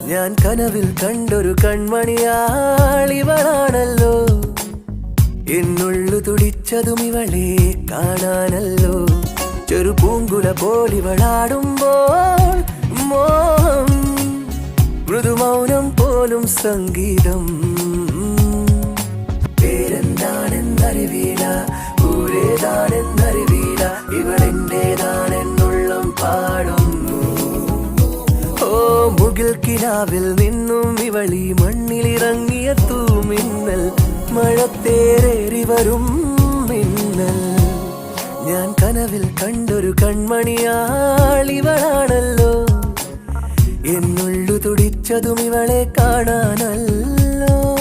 ഞാൻ കനവിൽ കണ്ടൊരു കൺമണിയാളിവളാണല്ലോ. എന്നുള്ളു തുടിച്ചതും ഇവളെ കാണാനല്ലോ. ചെറു പൂങ്കുല പോലിവളാടുമ്പോൾ മോഹം, മൃദുമൗനം പോലും സംഗീതം. പേരെന്താണെന്നറിവീല, ഊരേതാണെന്നറിവീല, ഇവളെന്റേതാണെന്നുള്ളം പാടുന്നു. ഓ മുകിൽ കിനാവിൽ നിന്നും ഇവളി മണ്ണിലിറങ്ങിയ തൂമിന്നൽ, മഴത്തേറേറി വരും മിന്നൽ. ഞാൻ കനവിൽ കണ്ടൊരു കൺമണിയാളിവളാണല്ലോ. എന്നുള്ളു തുടിച്ചതും ഇവളെ കാണാനല്ലോ.